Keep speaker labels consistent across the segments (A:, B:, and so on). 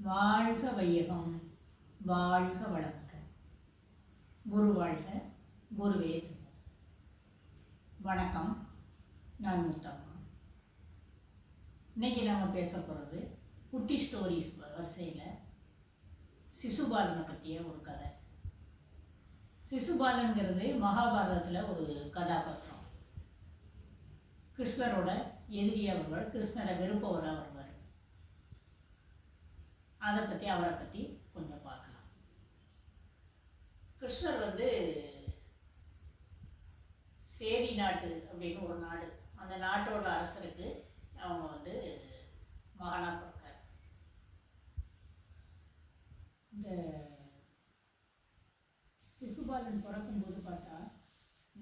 A: வாழ்க வையகம், வாழ்க வளமுடன். குரு வாழ்க, குருவே துணை. வணக்கம், நான் முஸ்தபா. இன்னைக்கு நம்ம பேச போகிறது குட்டி ஸ்டோரிஸ் வரிசையில் சிசுபாலனை பற்றிய ஒரு கதை. சிசுபாலன்கிறது மகாபாரதத்தில் ஒரு கதாபாத்திரம். கிருஷ்ணரோட எதிரியாக வருவார், கிருஷ்ணரை வெறுப்பவராக வருவார். அவரை பற்றி கொஞ்சம் பார்க்கலாம். கிருஷ்ணர் சேதி நாட்டு அப்படின்னு ஒரு நாடு, அந்த நாட்டோட அரசருக்கு அவங்க மகனாக பிறக்கார். இந்த சிசுபாலன் பிறக்கும்போது பார்த்தா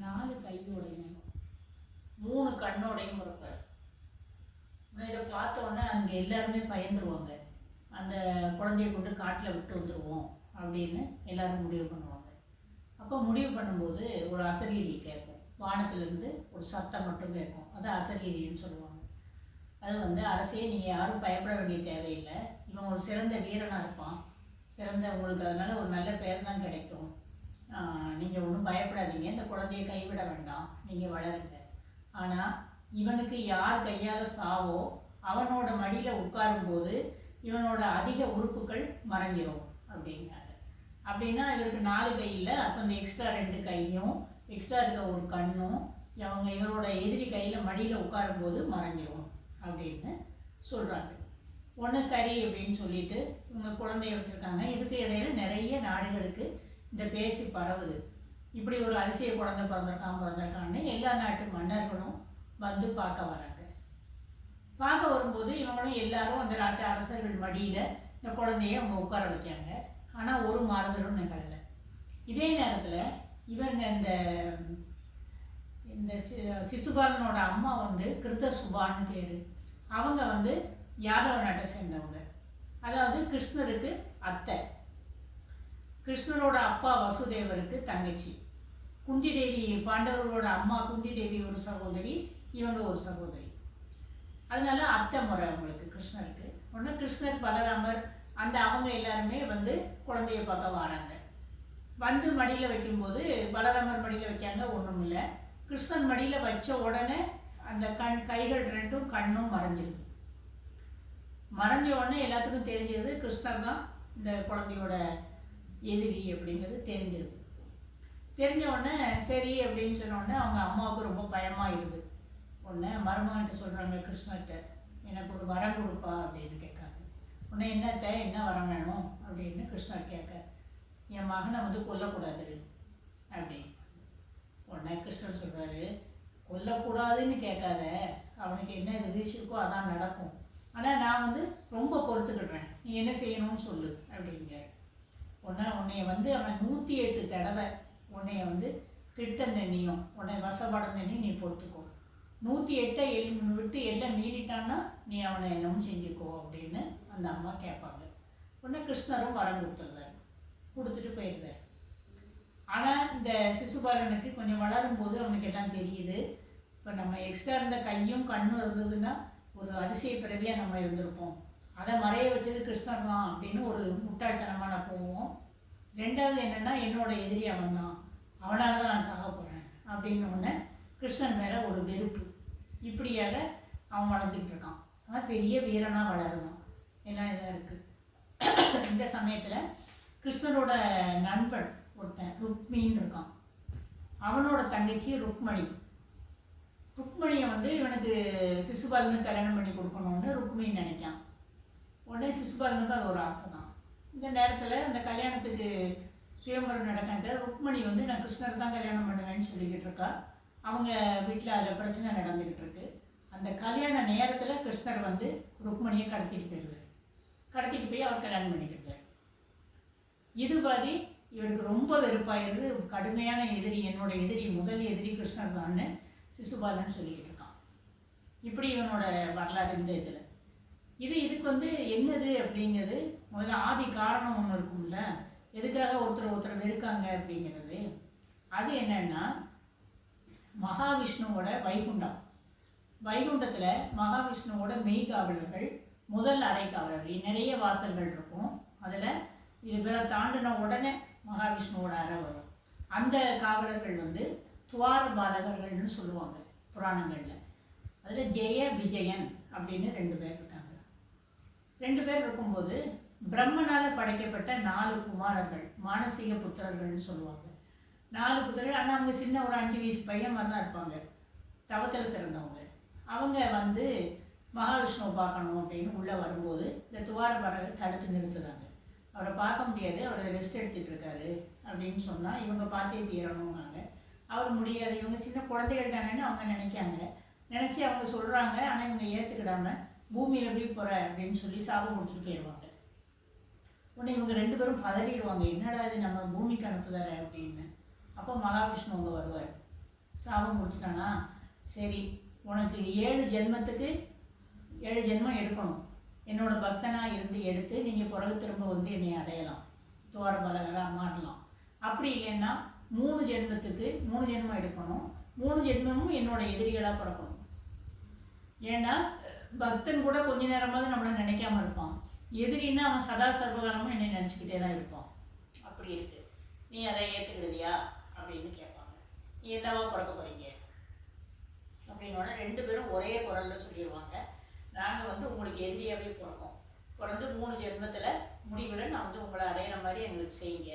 A: 4 கையோடையும் 3 கண்ணோடையும் பிறப்பார். இதை பார்த்தோன்னே அங்கே எல்லாருமே பயந்துருவாங்க. அந்த குழந்தைய கொண்டு காட்டில் விட்டு வந்துடுவோம் அப்படின்னு எல்லாரும் முடிவு பண்ணுவாங்க. அப்போ முடிவு பண்ணும்போது ஒரு அசரீரி கேட்கும், வானத்திலேருந்து ஒரு சத்தம் மட்டும் கேட்கும். அது அசரீரின்னு சொல்லுவாங்க. அது அரசே, நீங்கள் யாரும் பயப்பட வேண்டிய தேவையில்லை, இவன் ஒரு சிறந்த வீரனாக இருப்பான், உங்களுக்கு அதனால் ஒரு நல்ல பேர் தான் கிடைக்கும், நீங்கள் ஒன்றும் பயப்படாதீங்க, இந்த குழந்தைய கைவிட வேண்டாம், நீங்கள் வளருங்க. ஆனால் இவனுக்கு யார் கையால் சாவோ அவனோட மடியில் உட்காரும்போது இவனோட அதிக உறுப்புகள் மறைஞ்சிரும் அப்படிங்கிறாங்க. அப்படின்னா இவருக்கு 4 கை இல்லை, அப்போ இந்த எக்ஸ்ட்ரா 2 கையும் எக்ஸ்ட்ரா இருக்க ஒரு கண்ணும் இவரோட எதிரி கையில் மடியில் உட்காரும்போது மறைஞ்சிரும் அப்படின்னு சொல்கிறாங்க. ஒன்று சரி அப்படின்னு சொல்லிட்டு இவங்க குழந்தைய வச்சுருக்காங்க. இதுக்கு இடையில நிறைய நாடுகளுக்கு இந்த பேச்சு பரவுது. இப்படி ஒரு அதிசய குழந்தை பிறந்திருக்கான்னு எல்லா நாட்டு மன்னர்களும் பார்க்க வராங்க. பார்க்க வரும்போது இவங்களும் எல்லாரும் அந்த நாட்டு அரசர்கள் மடியில் இந்த குழந்தைய அவங்க உட்கார வைக்காங்க. ஆனால் ஒரு மாறுதலும் நிகழலை. இதே நேரத்தில் இவங்க இந்த சிசுபாலனோட அம்மா கிருத்த சுபான்னு பேர். அவங்க யாதவ நாட்டை சேர்ந்தவங்க, அதாவது கிருஷ்ணருக்கு அத்தை. கிருஷ்ணரோட அப்பா வசுதேவருக்கு தங்கச்சி. குந்தி தேவி, பாண்டவர்களோட அம்மா குந்தி தேவி ஒரு சகோதரி, இவங்க ஒரு சகோதரி. அதனால அத்தை முறை அவங்களுக்கு கிருஷ்ணருக்கு. ஒன்று கிருஷ்ணர், பலராமர் அவங்க எல்லாருமே குழந்தைய பார்க்க வராங்க. மடியில் வைக்கும்போது பலராமர் மடியில் வைக்காங்க, ஒன்றும் இல்லை. கிருஷ்ணன் மடியில் வச்ச உடனே அந்த கைகள் 2ம் கண்ணும் மறைஞ்சிருது. மறைஞ்ச உடனே எல்லாத்துக்கும் தெரிஞ்சிருது கிருஷ்ணர் தான் இந்த குழந்தையோட எதிரி அப்படிங்கிறது தெரிஞ்சிருது. தெரிஞ்ச உடனே சரி அப்படின்னு சொன்ன உடனே அவங்க அம்மாவுக்கு ரொம்ப பயமாக இருக்குது. உடனே மருமகன்ட்டு சொல்கிறாங்க கிருஷ்ணர்கிட்ட, எனக்கு ஒரு வரம் கொடுப்பா அப்படின்னு கேட்காங்க. உடனே என்ன வரம் வேணும் அப்படின்னு கிருஷ்ணர் கேட்க, என் மகனை கொல்லக்கூடாது அப்படின்னு. உடனே கிருஷ்ணர் சொல்கிறாரு, கொல்லக்கூடாதுன்னு கேட்காத, அவனுக்கு என்ன விதிச்சிருக்கோ அதான் நடக்கும். ஆனால் நான் ரொம்ப பொறுத்துக்கிடுறேன், நீ என்ன செய்யணும்னு சொல்லு அப்படிங்கிறார். உன்னைய அவன் 108 தடவை உன்னைய திட்டம் தண்ணியும் உன்னை வசப்படம் தண்ணி நீ பொறுத்துக்கோ, 108 விட்டு எல்லாம் மீறிட்டான்னா நீ அவனை என்னவும் செஞ்சுக்கோ அப்படின்னு அந்த அம்மா கேட்பாங்க. உடனே கிருஷ்ணரும் வரம் கொடுத்துட்டு போயிருந்தார். ஆனால் இந்த சிசுபாலனுக்கு கொஞ்சம் வளரும்போது அவனுக்கு எல்லாம் தெரியுது. இப்போ நம்ம எக்ஸ்ட்ரா இருந்த கையும் கண்ணும் இருந்ததுன்னா ஒரு அதிசய பிறவியாக நம்ம இருந்திருப்போம், அதை மறைய வச்சது கிருஷ்ணர் தான் அப்படின்னு ஒரு முட்டாள்தனமான போவோம். 2வது என்னென்னா, என்னோட எதிரி அவன் தான், அவனால் தான் நான் சாக போகிறேன் அப்படின்னு ஒன்று கிருஷ்ணன் மேலே ஒரு வெறுப்பு. இப்படியாக அவன் வளர்ந்துட்டு இருக்கான். ஆனால் பெரிய வீரனாக வளருதான், எல்லாம் இதாக இருக்குது. இந்த சமயத்தில் கிருஷ்ணனோட நண்பன் ஒருத்தன் ருக்மின்னு இருக்கான். அவனோட தங்கச்சி ருக்மணி. ருக்மணியை இவனுக்கு சிசுபாலனுக்கு கல்யாணம் பண்ணி கொடுக்கணும்னு ருக்மிணி நினைக்கான். உடனே சிசுபாலனுக்கு அது ஒரு ஆசை தான். இந்த நேரத்தில் அந்த கல்யாணத்துக்கு சுயம்பரம் நடக்காத ருக்மணி நான் கிருஷ்ணர் தான் கல்யாணம் பண்ணுவேன்னு சொல்லிக்கிட்டு இருக்கா. அவங்க வீட்டில் அதில் பிரச்சனை நடந்துக்கிட்டு இருக்கு. அந்த கல்யாண நேரத்தில் கிருஷ்ணர் ருக்மணியை கடத்திட்டு போயிடுவார். கடத்திட்டு போய் அவர் கல்யாணம் பண்ணிக்கிட்டார். இது பாதி இவருக்கு ரொம்ப வெறுப்பாயிருது. கடுமையான எதிரி, என்னோட எதிரி, முதல் எதிரி கிருஷ்ணர் தான்னு சிசுபாலன் சொல்லிக்கிட்டு இருக்கான். இப்படி இவனோட வரலாறு இந்த இதுக்கு என்னது அப்படிங்கிறது முதல்ல ஆதி காரணம் ஒன்று இருக்கும்ல, எதுக்காக ஒருத்தர் வெறுக்காங்க அப்படிங்கிறது. அது என்னன்னா, மகாவிஷ்ணுவோட வைகுண்டம். வைகுண்டத்தில் மகாவிஷ்ணுவோட மெய்காவலர்கள் முதல் அறை காவலர்கள், நிறைய வாசல்கள் இருக்கும். அதில் இது பேரை தாண்டின உடனே மகாவிஷ்ணுவோட அறை வரும். அந்த காவலர்கள் வந்து துவார பாலகர்கள்னு சொல்லுவாங்க புராணங்களில். அதில் ஜெய விஜயன் அப்படின்னு 2 பேர் இருக்காங்க. 2 பேர் இருக்கும்போது பிரம்மனால் படைக்கப்பட்ட 4 குமாரர்கள், மானசீக புத்திரர்கள்னு சொல்லுவாங்க. 4 புத்திரர்கள். ஆனால் அவங்க சின்ன ஒரு 5 வயசு பையன் மாதிரி தான் இருப்பாங்க, தவத்தில் சிறந்தவங்க. அவங்க வந்து மகாவிஷ்ணுவை பார்க்கணும் அப்படின்னு உள்ளே வரும்போது இந்த துவார பாலகர்கள் தடுத்து நிறுத்துறாங்க. அவரை பார்க்க முடியாது, அவர் ரெஸ்ட் எடுத்துகிட்டு இருக்காரு அப்படின்னு சொன்னால் இவங்க பார்த்தே தீரணுங்காங்க. அவர் முடியாது, இவங்க சின்ன குழந்தைகள் தானேன்னு அவங்க நினச்சி அவங்க சொல்கிறாங்க. ஆனால் இவங்க ஏற்றுக்கிடாம பூமியில் போய் போகிற அப்படின்னு சொல்லி சாபம் முடிச்சுட்டு போயிடுவாங்க. உடனே இவங்க 2 பேரும் பதறிடுவாங்க, என்னடா இது நம்ம பூமிக்கு அனுப்புதார அப்படின்னு. அப்போ மகாவிஷ்ணு அவங்க வருவார். சாபம் முடிச்சுட்டானா, சரி உனக்கு 7 ஜென்மத்துக்கு 7 ஜென்மம் எடுக்கணும், என்னோட பக்தனாக இருந்து எடுத்து நீங்கள் பிறகு திரும்ப வந்து என்னை அடையலாம், துவார பாலகராக மாறலாம். அப்படி இல்லைன்னா 3 ஜென்மத்துக்கு 3 ஜென்மம் எடுக்கணும், 3 ஜென்மமும் என்னோட எதிரிகளாக பிறக்கணும். ஏன்னா பக்தன் கூட கொஞ்ச நேரமாவது நம்மளை நினைக்காம இருப்பான், எதிரின்னா அவன் சதா சர்வகாலமும் என்னை நினச்சிக்கிட்டே தான் இருப்பான். அப்படி இருக்கு, நீ அதை ஏற்றுக்கிடுவியா அப்படின்னு கேட்பாங்க. நீ என்னவா பிறக்க போகிறீங்க அப்படின்னோட 2 பேரும் ஒரே குரலில் சொல்லிடுவாங்க, நாங்கள் வந்து உங்களுக்கு எதிரியாகவே பிறக்கோம், பிறந்து 3 ஜென்மத்தில் முடிவில் நான் வந்து உங்களை அடையிற மாதிரி எங்களுக்கு செய்யுங்க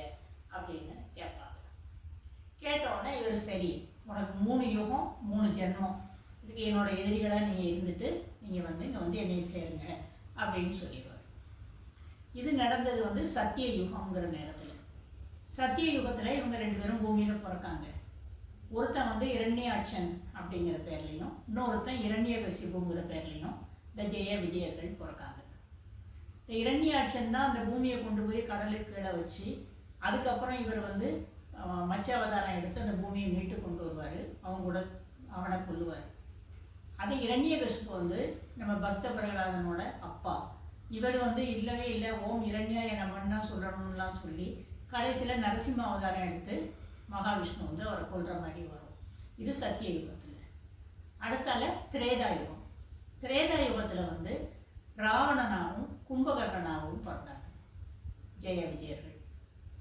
A: அப்படின்னு கேட்பாங்க. கேட்டவுடனே இவர் சரி உனக்கு 3 யுகம் 3 ஜென்மம் இதுக்கு என்னோட எதிரிகளாக நீங்கள் இருந்துட்டு நீங்கள் வந்து இங்கே வந்து என்னை சேருங்க அப்படின்னு சொல்லிடுவார். இது நடந்தது வந்து சத்திய யுகங்கிற நேரத்தில். சத்திய யுகத்தில் இவங்க 2 பேரும் பூமியில் பிறக்காங்க. ஒருத்தன் வந்து இரண்யாட்சன் அப்படிங்கிற பேர்லையும், இன்னொருத்தன் இரண்யகசிபுங்கிற பேர்லையும் இந்த ஜெய விஜயர்கள் பிறக்காங்க. இந்த இரண்யாட்சன் தான் அந்த பூமியை கொண்டு போய் கடலுக்கு கீழே வச்சு அதுக்கப்புறம் இவர் வந்து மத்ஸ்ய அவதாரம் எடுத்து அந்த பூமியை மீட்டு கொண்டு வருவார், அவங்க கூட அவனை கொல்லுவார். அது இரண்யகசிபு வந்து நம்ம பக்த பிரகலாதனோட அப்பா. இவர் வந்து இல்லவே இல்லை, ஓம் இரண்யாய நமன்னா சொல்லணும்லாம் சொல்லி கடைசியில் நரசிம்ம அவதாரம் எடுத்து மகாவிஷ்ணு வந்து அவரை கொல்ற மாதிரி வரும். இது சத்திய யுகத்தில். அடுத்தால திரேதாயுகம். திரேதாயுகத்தில் வந்து ராவணனாகவும் கும்பகர்ணனாகவும் பிறந்தாங்க ஜெய விஜயர்கள்.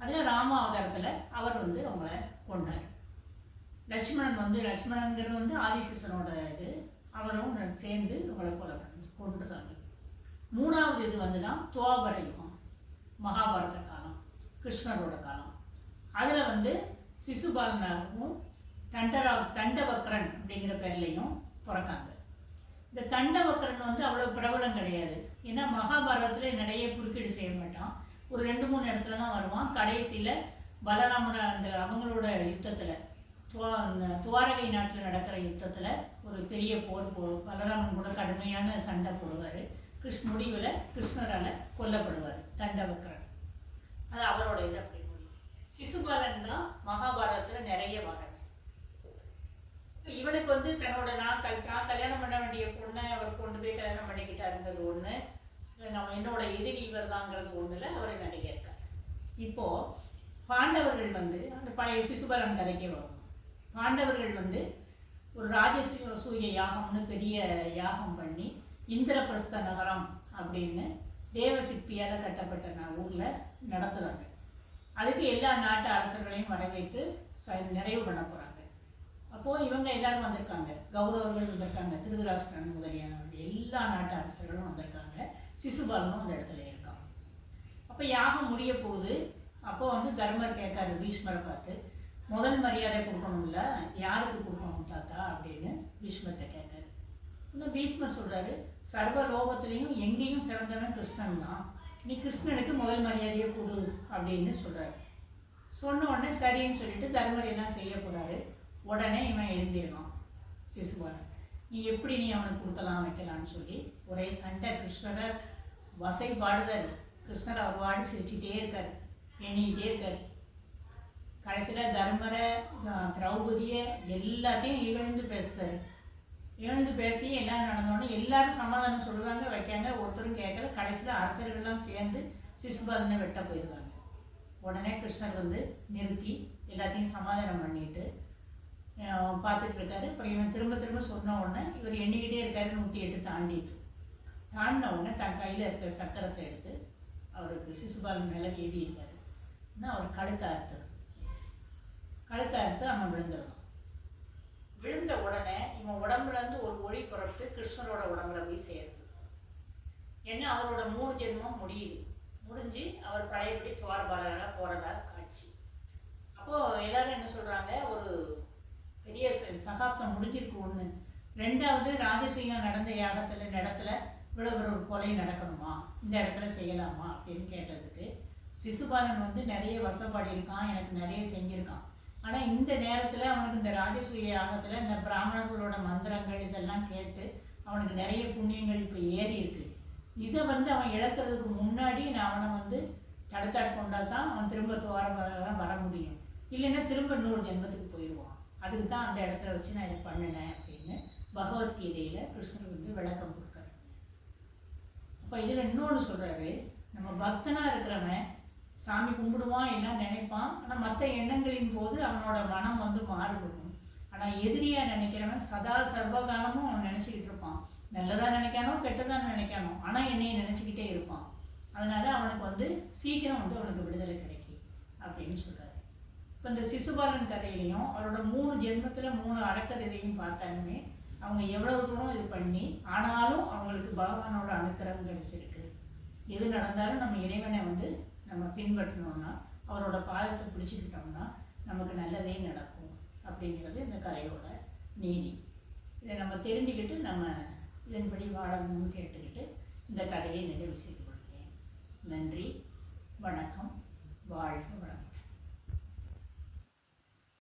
A: அதில் ராம அவதாரத்தில் அவர் வந்து அவங்கள கொண்டார். லட்சுமணங்கிறது வந்து ஆதிசேஷனோட இது, அவரும் சேர்ந்து அவங்களை கொண்டுட்டாங்க. 3வது இது வந்து தான் துவாபர யுகம், மகாபாரத காலம், கிருஷ்ணரோட காலம். அதில் வந்து சிசுபாலனாகவும் தண்டவக்ரன் அப்படிங்கிற பேர்லையும் பிறக்காங்க. இந்த தண்டவக்ரன் வந்து அவ்வளோ பிரபலம் கிடையாது, ஏன்னா மகாபாரதத்தில் நிறைய குறுக்கீடு செய்ய மாட்டான், ஒரு 2-3 இடத்துல தான் வருவான். கடைசியில் பலராமர் அந்த அவங்களோட யுத்தத்தில் துவாரகை நாட்டில் நடக்கிற யுத்தத்தில் ஒரு பெரிய போர் பலராமன் கூட கடுமையான சண்டை போடுவார். முடிவில் கிருஷ்ணரால் கொல்லப்படுவார் தண்டவக்ரன். அது அவரோட இது. அப்படி சிசுபாலன் தான் மகாபாரதத்தில் நிறைய வராங்க. இவனுக்கு வந்து தன்னோட நான் கல்யாணம் பண்ண வேண்டிய பொண்ணை அவர் கொண்டு போய் கல்யாணம் பண்ணிக்கிட்டா இருந்தது ஒன்று, நம்ம என்னோட எதிரி இவர் தாங்கிறது ஒன்றில் அவர் நடிகை இருக்கார். இப்போது பாண்டவர்கள் வந்து அந்த பழைய சிசுபாலன் கதைக்கே வரும். பாண்டவர்கள் வந்து ஒரு ராஜசூய யாகம்னு பெரிய யாகம் பண்ணி இந்திரபிரஸ்த நகரம் அப்படின்னு தேவசிற்பியால் கட்டப்பட்ட ஊரில் நடத்துகிறாங்க. அதுக்கு எல்லா நாட்டு அரசர்களையும் வரவேற்று நிறைவு பண்ண போகிறாங்க. அப்போது இவங்க எல்லோரும் வந்திருக்காங்க, கௌரவர்கள் வந்திருக்காங்க, திருதராஷ்டிரன் முதலியான எல்லா நாட்டு அரசர்களும் வந்திருக்காங்க, சிசுபாலனும் அந்த இடத்துல இருக்காங்க. அப்போ யாகம் முடிய போகுது. அப்போ வந்து தர்மர் கேட்காரு பீஷ்மரை பார்த்து, முதல் மரியாதை கொடுக்கணும்ல, யாருக்கு கொடுக்கணும் தாத்தா அப்படின்னு பீஷ்மர்கிட்ட கேட்காரு. இன்னும் பீஷ்மர் சொல்கிறாரு, சர்வ லோகத்துலேயும் எங்கேயும் சிறந்தவன் கிருஷ்ணன் தான், நீ கிருஷ்ணனுக்கு முதல் மரியாதையை கொடு அப்படின்னு சொல்கிறாரு. சொன்ன உடனே சரின்னு சொல்லிட்டு தர்மர் எல்லாம் செய்ய போகிறாரு. உடனே இவன் எழுந்திடலாம் சிசுபாலன், நீ அவனுக்கு கொடுக்கலாம் வைக்கலான்னு சொல்லி ஒரே சண்டை. கிருஷ்ணரை வசை பாடுதார். கிருஷ்ணர் அவர் பாடி சிரிச்சுட்டே இருக்கார், எண்ணிக்கிட்டே இருக்கார். கடைசியில் தர்மரை திரௌபதியை எல்லாத்தையும் இழந்து பேசி எல்லாம் நடந்தோடனே எல்லாரும் சமாதானம் சொல்லுவாங்க, வைக்காங்க, ஒருத்தரும் கேட்கல. கடைசியில் அரசர்கள்லாம் சேர்ந்து சிசுபாலனை வெட்ட போயிடுவாங்க. உடனே கிருஷ்ணர் வந்து நிறுத்தி எல்லாத்தையும் சமாதானம் பண்ணிட்டு பார்த்துட்டு இருக்காரு. அப்புறம் இவன் திரும்ப சொன்ன உடனே இவர் எண்ணிக்கிட்டே இருக்காரு, 108 தாண்டிட்டு தாண்டின உடனே தன் கையில் இருக்கிற சக்கரத்தை எடுத்து அவருக்கு சிசுபாலன் மேலே எழுதியிருக்காரு. ஆனால் அவர் கழுத்தை அறுத்து அவன் விழுந்துடணும். விழுந்த உடனே இவன் உடம்புலேருந்து ஒரு ஒளி புறப்பட்டு கிருஷ்ணரோட உடம்புல போய் சேருது. ஏன்னா அவரோட 3 ஜென்மம் முடிஞ்சு அவர் பழையபடி துவாரபாலராக போகிறதா காட்சி. அப்போது எல்லாரும் என்ன சொல்கிறாங்க, ஒரு பெரிய சகாப்தம் முடிஞ்சிருக்கு ஒன்று. 2வது ராஜசூயம் நடந்த இடத்துல இவ்வளோ ஒரு கொலை நடக்கணுமா, இந்த இடத்துல செய்யலாமா அப்படின்னு கேட்டதுக்கு சிசுபாலன் வந்து நிறைய வசப்பாடி இருக்கான், எனக்கு நிறைய செஞ்சுருக்கான். ஆனால் இந்த நேரத்தில் அவனுக்கு இந்த ராஜசூய யாகத்தில் இந்த பிராமணர்களோட மந்திரங்கள் இதெல்லாம் கேட்டு அவனுக்கு நிறைய புண்ணியங்கள் இப்போ ஏறி இருக்கு. இதை வந்து அவன் இழக்கிறதுக்கு முன்னாடி நான் அவனை வந்து தடுத்தாட்கொண்டா தான் அவன் திரும்ப துவாரபாலராக வர முடியும். இல்லைன்னா திரும்ப 100 ஜென்மத்துக்கு போயிடுவான். அதுக்கு தான் அந்த இடத்துல வச்சு நான் இதை பண்ணினேன் அப்படின்னு பகவத்கீதையில் கிருஷ்ணர் வந்து விளக்கம் கொடுக்குறாரு. அப்போ இதில் இன்னொன்று சொல்கிறாரு, நம்ம பக்தனாக இருக்கிறவன் சாமி கும்பிடுவான், எல்லாம் நினைப்பான். ஆனால் மற்ற எண்ணங்களின் போது அவனோட மனம் வந்து மாறுபடும். ஆனால் எதிரியாக நினைக்கிறவன் சதா சர்வகாலமும் அவன் நினச்சிக்கிட்டு இருப்பான். நல்லதாக நினைக்கானோ கெட்டதாக நினைக்கானோ, ஆனால் என்னையை நினச்சிக்கிட்டே இருப்பான். அதனால் அவனுக்கு வந்து சீக்கிரம் வந்து அவனுக்கு விடுதலை கிடைக்கும் அப்படின்னு சொல்கிறாரு. இப்போ இந்த சிசுபாலன் கதையிலையும் அவரோட 3 ஜென்மத்தில் 3 அடக்கதையும் பார்த்தாலுமே அவங்க எவ்வளோ தூரம் இது பண்ணி ஆனாலும் அவங்களுக்கு பகவானோட அனுக்கிரகம் கிடைச்சிருக்கு. எது நடந்தாலும் நம்ம இறைவனை வந்து நம்ம பின்பற்றினோம்னா, அவரோட பாதத்தை பிடிச்சிக்கிட்டோம்னா நமக்கு நல்லதே நடக்கும் அப்படிங்கிறது இந்த கதையோட நீதி. இதை நம்ம தெரிஞ்சுக்கிட்டு நம்ம இதன்படி வாழணும்னு கேட்டுக்கிட்டு இந்த கதையை நிறைவு செய்து கொள்கிறேன். நன்றி, வணக்கம், வாழ்க வளமுடன்.